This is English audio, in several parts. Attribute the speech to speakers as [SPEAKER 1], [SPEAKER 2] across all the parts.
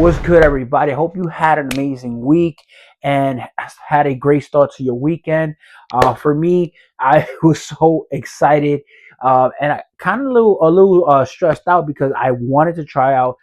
[SPEAKER 1] What's good, everybody? I hope you had an amazing week and had a great start to your weekend. For me, I was so excited and I kind of a little stressed out because I wanted to try out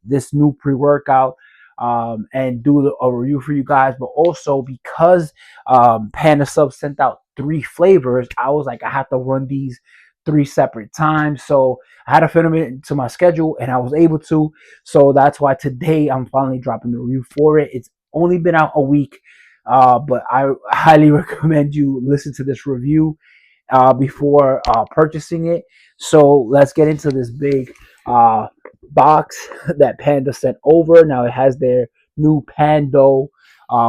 [SPEAKER 1] this new pre-workout and do a review for you guys, but also because PandaSupps sent out 3 flavors, I was like, I have to run these 3 separate times. So I had to fit them into my schedule, and I was able to. So that's why today I'm finally dropping the review for it. It's only been out a week, but I highly recommend you listen to this review before purchasing it. So let's get into this big uh, box that Panda sent over. Now it has their new Pando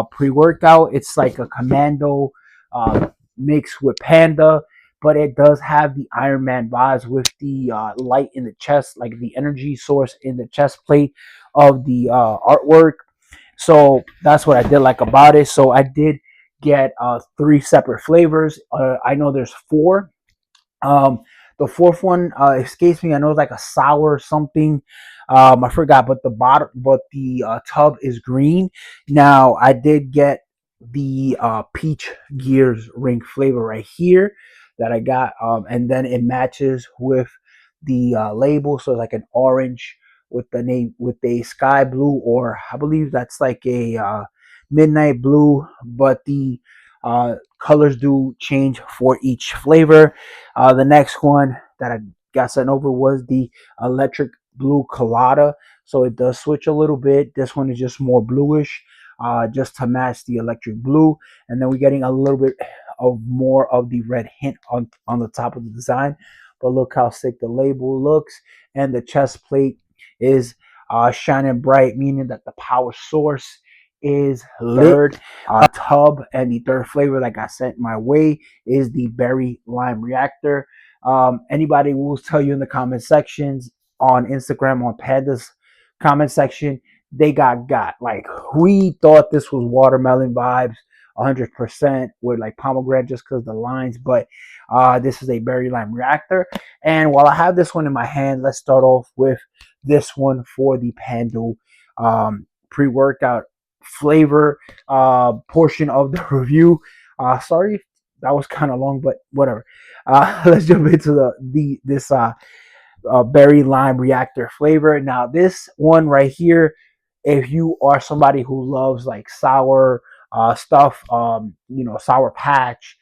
[SPEAKER 1] pre-workout. It's like a commando mixed with Panda, but it does have the Iron Man vibes with the light in the chest, like the energy source in the chest plate of the artwork. So that's what I did like about it. So I did get 3 separate flavors. I know there's 4. Um, the fourth one escapes me. I know it's like a sour something. I forgot, but the tub is green. Now I did get the peach gears ring flavor right here that I got, and then it matches with the label, so it's like an orange with the name with a sky blue, or I believe that's like a midnight blue, but the colors do change for each flavor. The next one that I got sent over was the electric blue colada. So it does switch a little bit. This one is just more bluish, just to match the electric blue. And then we're getting a little bit of more of the red hint on the top of the design. But look how sick the label looks. And the chest plate is shining bright, meaning that the power source is lit. Tub, and the third flavor that got sent my way is the berry lime reactor. Anybody will tell you in the comment sections on Instagram, on Panda's comment section, they got like, we thought this was watermelon vibes 100% with like pomegranate just because the lines, but this is a berry lime reactor. And while I have this one in my hand, let's start off with this one for the Pando pre-workout flavor portion of the review. Sorry, that was kind of long, but whatever. Let's jump into this berry lime reactor flavor. Now, this one right here, if you are somebody who loves like sour stuff, Sour Patch,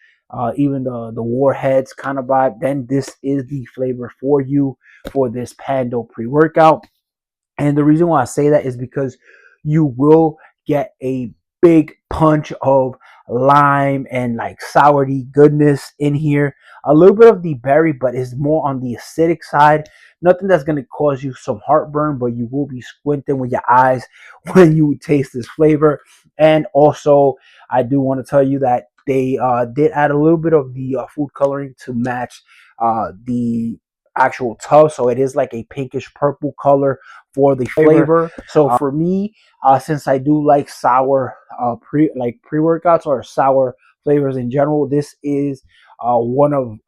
[SPEAKER 1] even the Warheads kind of vibe, then this is the flavor for you for this Pando pre-workout. And the reason why I say that is because you will get a big punch of lime and like sourty goodness in here. A little bit of the berry, but it's more on the acidic side. Nothing that's going to cause you some heartburn, but you will be squinting with your eyes when you taste this flavor. And also, I do want to tell you that they did add a little bit of the food coloring to match the actual tub, so it is like a pinkish purple color for the flavor. So for me, since I do like sour pre-workouts or sour flavors in general, this is one of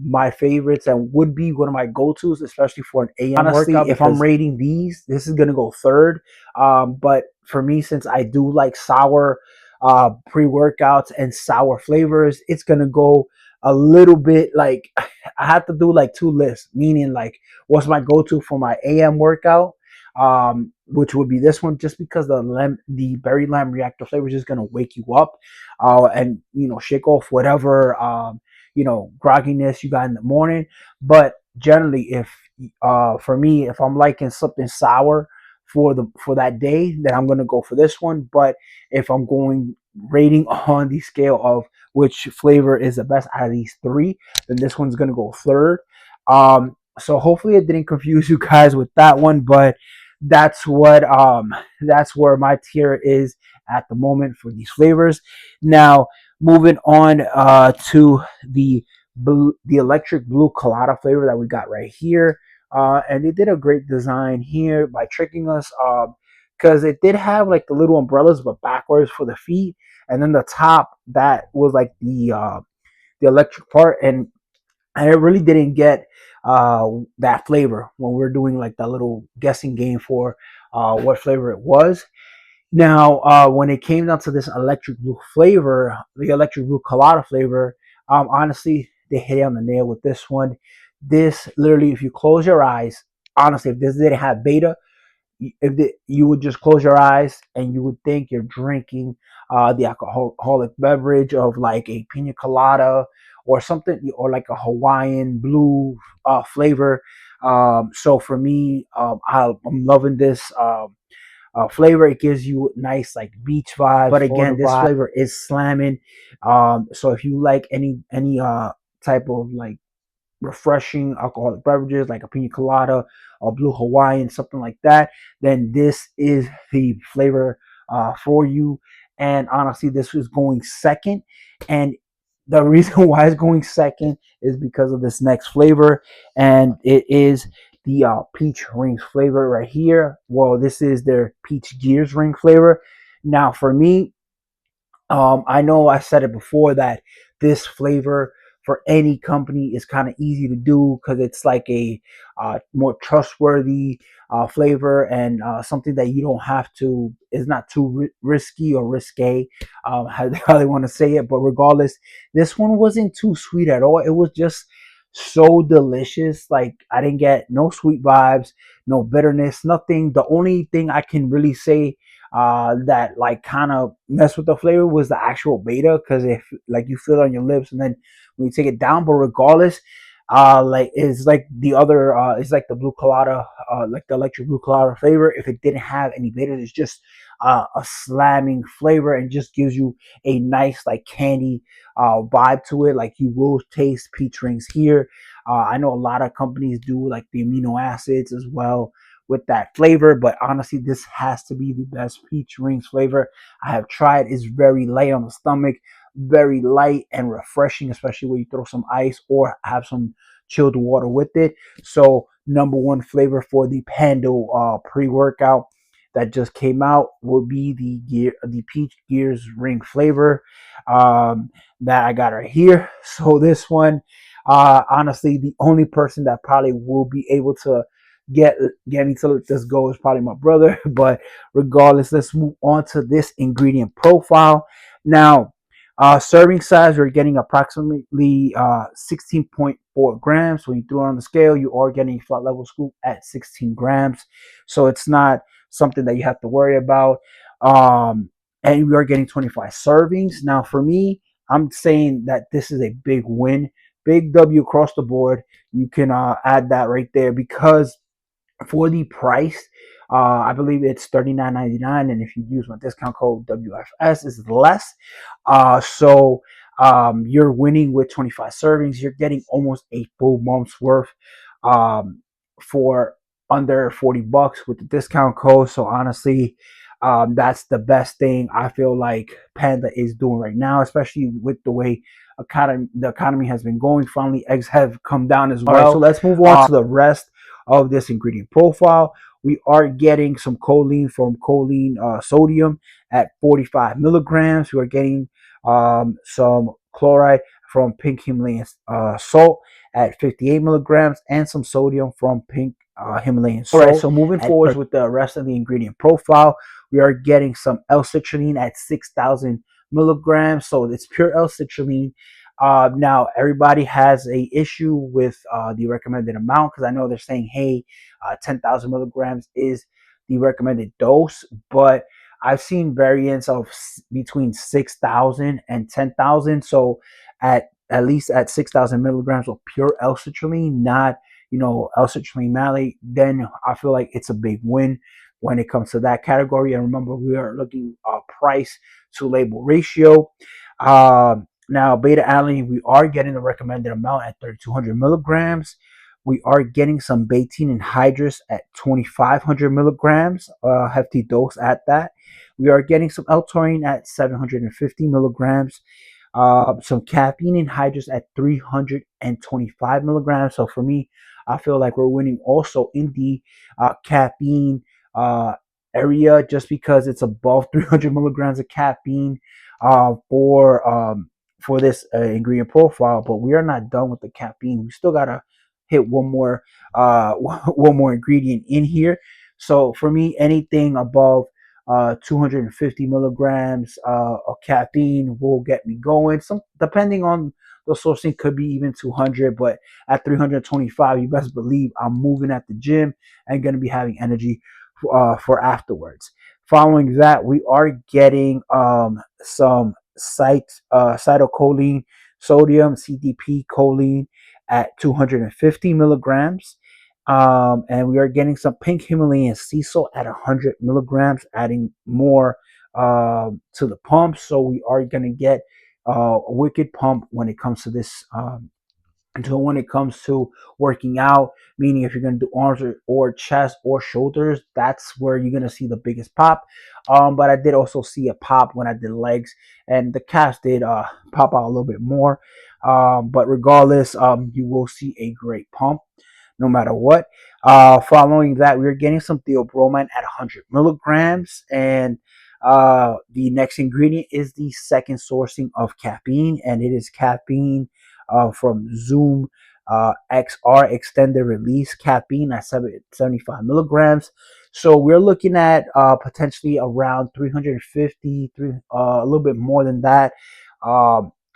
[SPEAKER 1] my favorites and would be one of my go-tos, especially for an AM honestly workout. If I'm rating these, this is gonna go third. But for me, since I do like sour pre-workouts and sour flavors, it's gonna go a little bit like, I have to do like 2 lists, meaning like what's my go-to for my AM workout, which would be this one, just because the berry lime reactor flavor is just gonna wake you up, and shake off whatever grogginess you got in the morning. But generally, if for me, if I'm liking something sour for that day, then I'm gonna go for this one. But if I'm going rating on the scale of which flavor is the best out of these 3, then this one's gonna go third. So hopefully it didn't confuse you guys with that one, but that's where my tier is at the moment for these flavors. Now moving on to the electric blue colada flavor that we got right here. And they did a great design here by tricking us, because it did have like the little umbrellas but backwards for the feet, and then the top, that was like the electric part, and I really didn't get that flavor when we are doing like that little guessing game for what flavor it was. Now, when it came down to this electric blue flavor, the electric blue colada flavor, honestly, they hit it on the nail with this one. This literally, if you close your eyes, honestly, if this didn't have beta, you would just close your eyes and you would think you're drinking the alcoholic beverage of like a pina colada or something, or like a Hawaiian blue flavor. So for me, I'm loving this. Flavor. It gives you nice like beach vibes. But again, this flavor is slamming. So if you like any type of like refreshing alcoholic beverages like a pina colada or blue Hawaiian, something like that, then this is the flavor for you. And honestly, this is going second. And the reason why it's going second is because of this next flavor, and it is the peach rings flavor right here. Well, this is their peach gears ring flavor. Now, for me, I know I said it before that this flavor for any company is kind of easy to do because it's like a more trustworthy flavor, and something that you don't have to, is not too risky or risque, how they want to say it. But regardless, this one wasn't too sweet at all. It was just so delicious. Like, I didn't get no sweet vibes, no bitterness, nothing. The only thing I can really say that like kind of messed with the flavor was the actual beta, because if like you feel it on your lips and then when you take it down. But regardless, like it's like the other, it's like the blue colada, like the electric blue colada flavor. If it didn't have any beta, it's just a slamming flavor and just gives you a nice like candy vibe to it. Like, you will taste peach rings here. I know a lot of companies do like the amino acids as well with that flavor, but honestly, this has to be the best peach rings flavor I have tried. It's very light on the stomach, very light and refreshing, especially when you throw some ice or have some chilled water with it. So number one flavor for the Pando pre-workout that just came out will be the peach gears ring flavor that I got right here. So this one, honestly, the only person that probably will be able to get get me to let this go is probably my brother. But regardless, let's move on to this ingredient profile. Now, serving size, we're getting approximately 16.4 grams. When you throw it on the scale, you are getting a flat level scoop at 16 grams. So it's not something that you have to worry about. And we are getting 25 servings. Now, for me, I'm saying that this is a big win, big W across the board. You can add that right there, because for the price, I believe it's $39.99, and if you use my discount code WFS, is less. So you're winning with 25 servings. You're getting almost a full month's worth um, for under $40 with the discount code. So honestly, that's the best thing I feel like Panda is doing right now, especially with the way the economy has been going. Finally, eggs have come down as well. All right, so let's move on to the rest of this ingredient profile. We are getting some choline from choline sodium at 45 milligrams. We are getting some chloride from pink Himalayan salt at 58 milligrams, and some sodium from pink Himalayan salt. All right, so moving forward with the rest of the ingredient profile, we are getting some L-citrulline at 6,000 milligrams. So it's pure L-citrulline. Now, everybody has a issue with the recommended amount, because I know they're saying, hey, 10,000 milligrams is the recommended dose, but I've seen variants of between 6,000 and 10,000. So at least at 6,000 milligrams of pure L-citrulline, not L-citrulline malate, then I feel like it's a big win when it comes to that category. And remember, we are looking price to label ratio. Now, beta alanine, we are getting the recommended amount at 3,200 milligrams. We are getting some betaine anhydrous at 2,500 milligrams, hefty dose at that. We are getting some L-taurine at 750 milligrams, some caffeine anhydrous at 325 milligrams. So for me, I feel like we're winning also in the caffeine area, just because it's above 300 milligrams of caffeine for this ingredient profile. But we are not done with the caffeine. We still gotta hit one more one more ingredient in here. So for me, anything above 250 milligrams of caffeine will get me going. Some depending on the sourcing, could be even 200, but at 325, you best believe I'm moving at the gym and going to be having energy for afterwards. Following that, we are getting some cytocholine, sodium, CDP choline at 250 milligrams. And we are getting some pink Himalayan sea salt at 100 milligrams, adding more to the pump. So we are going to get a wicked pump when it comes to this. Until when it comes to working out, meaning if you're going to do arms or chest or shoulders, that's where you're going to see the biggest pop. But I did also see a pop when I did legs, and the calves did pop out a little bit more. But regardless, you will see a great pump no matter what. Following that, we are getting some theobromine at 100 milligrams, and the next ingredient is the second sourcing of caffeine, and it is caffeine from Zoom XR extended release caffeine at 75 milligrams. So we're looking at potentially around 350, a little bit more than that.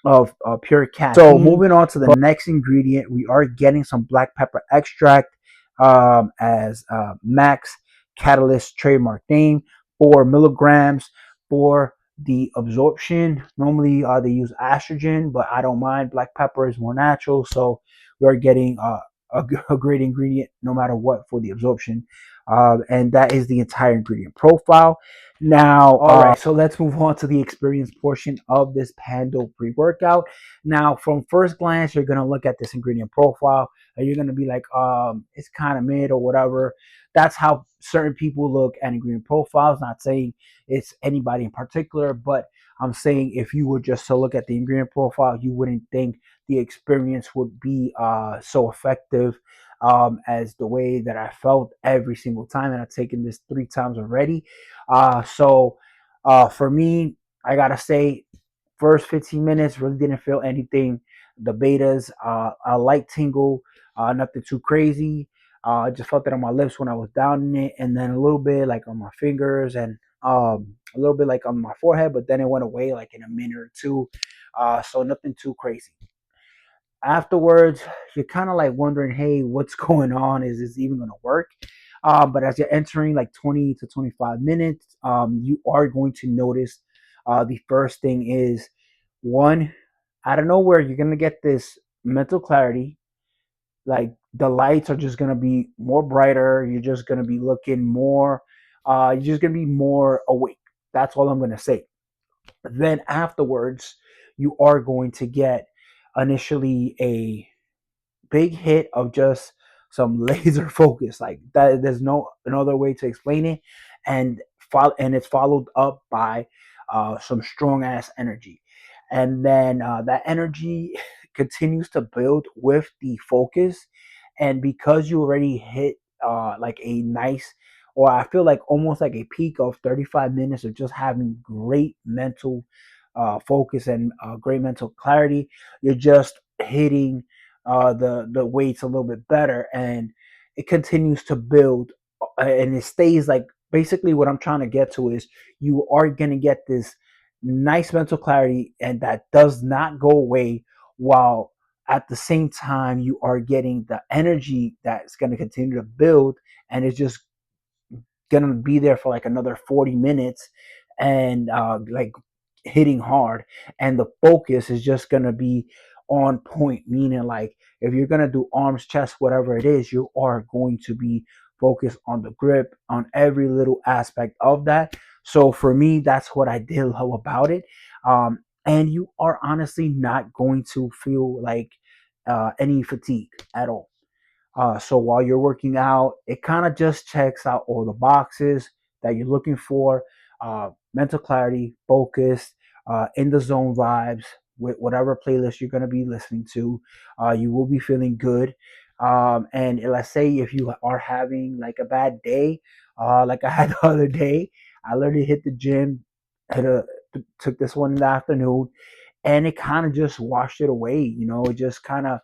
[SPEAKER 1] Of pure caffeine. So moving on to the next ingredient, we are getting some black pepper extract as Max Catalyst trademark name, 4 milligrams for the absorption. Normally they use estrogen, but I don't mind. Black pepper is more natural, so we are getting a great ingredient no matter what for the absorption. And that is the entire ingredient profile. Now, all right, so let's move on to the experience portion of this Pando pre-workout. Now, from first glance, you're gonna look at this ingredient profile and you're gonna be like, it's kind of mid or whatever. That's how certain people look at ingredient profiles. Not saying it's anybody in particular, but I'm saying if you were just to look at the ingredient profile, you wouldn't think the experience would be so effective as the way that I felt every single time. And I've taken this 3 times already. So for me, I gotta say, first 15 minutes really didn't feel anything. The betas, a light tingle, nothing too crazy. I just felt it on my lips when I was down in it, and then a little bit like on my fingers and a little bit like on my forehead, but then it went away like in a minute or two. So nothing too crazy. Afterwards, you're kind of like wondering, hey, what's going on? Is this even going to work? But as you're entering like 20 to 25 minutes, you are going to notice the first thing is one, out of nowhere, you're going to get this mental clarity. Like the lights are just going to be more brighter. You're just going to be looking more, you're just going to be more awake. That's all I'm going to say. Then afterwards, you are going to get initially a big hit of just some laser focus. Like that, there's no another way to explain it, and it's followed up by some strong ass energy, and then that energy continues to build with the focus, and because you already hit like a nice, or I feel like almost like a peak of 35 minutes of just having great mental focus and great mental clarity, you're just hitting the weights a little bit better, and it continues to build, and it stays like, basically what I'm trying to get to is you are going to get this nice mental clarity, and that does not go away, while at the same time you are getting the energy that's going to continue to build, and it's just gonna be there for like another 40 minutes, and like hitting hard, and the focus is just gonna be on point, meaning like if you're gonna do arms, chest, whatever it is, you are going to be focused on the grip, on every little aspect of that. So for me, that's what I did love about it. And you are honestly not going to feel like any fatigue at all. So while you're working out, it kind of just checks out all the boxes that you're looking for: mental clarity, focus, in the zone vibes with whatever playlist you're going to be listening to. You will be feeling good. And let's say if you are having like a bad day, like I had the other day, I literally hit the gym, hit a, took this one in the afternoon, and it kind of just washed it away. You know, it just kind of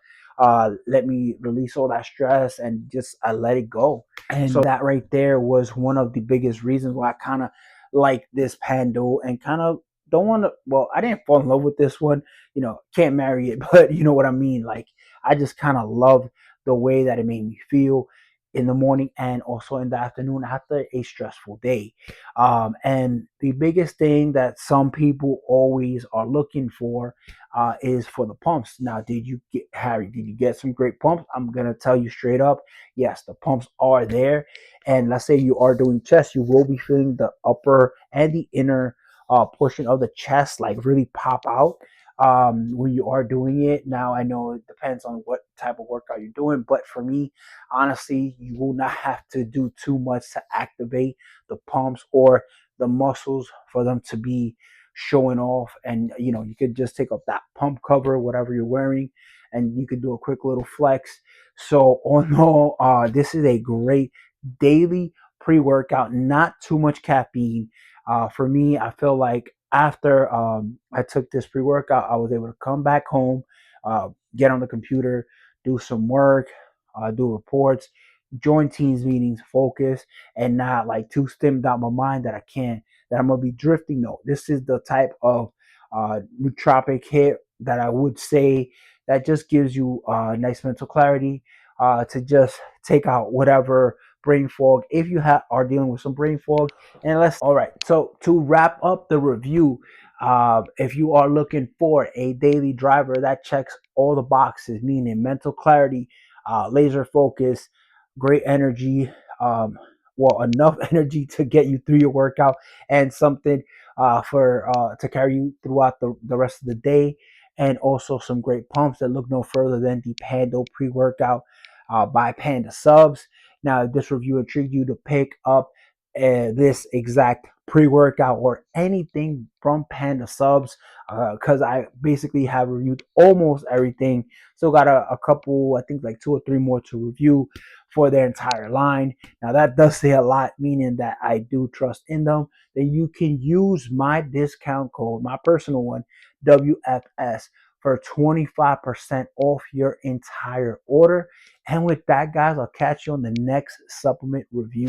[SPEAKER 1] let me release all that stress and just I let it go. And so that right there was one of the biggest reasons why I kind of like this Pando and kind of don't want to. Well, I didn't fall in love with this one, can't marry it, but you know what I mean. Like I just kind of love the way that it made me feel in the morning and also in the afternoon after a stressful day. And the biggest thing that some people always are looking for is for the pumps. Now, did you get Harry? Did you get some great pumps? I'm gonna tell you straight up, yes, the pumps are there. And let's say you are doing chest, you will be feeling the upper and the inner portion of the chest like really pop out when you are doing it. Now, I know it depends on what type of workout you're doing, but for me, honestly, you will not have to do too much to activate the pumps or the muscles for them to be showing off. And you could just take up that pump cover, whatever you're wearing, and you could do a quick little flex. So all in all, this is a great daily pre-workout, not too much caffeine. For me, I feel like after I took this pre-workout, I was able to come back home, get on the computer, do some work, do reports, join teams meetings, focus, and not like too stimmed out my mind that that I'm gonna be drifting. No, this is the type of nootropic hit that I would say that just gives you nice mental clarity to just take out whatever brain fog if you are dealing with some brain fog. And all right, so to wrap up the review, if you are looking for a daily driver that checks all the boxes, meaning mental clarity, laser focus, great energy, well, enough energy to get you through your workout, and something for to carry you throughout the rest of the day, and also some great pumps that look no further than the Pando pre-workout by PandaSupps. Now, if this review intrigued you to pick up this exact pre-workout or anything from PandaSupps, because I basically have reviewed almost everything. Still got a couple, I think like 2 or 3 more to review for their entire line. Now that does say a lot, meaning that I do trust in them. Then you can use my discount code, my personal one, WFS, for 25% off your entire order. And with that, guys, I'll catch you on the next supplement review.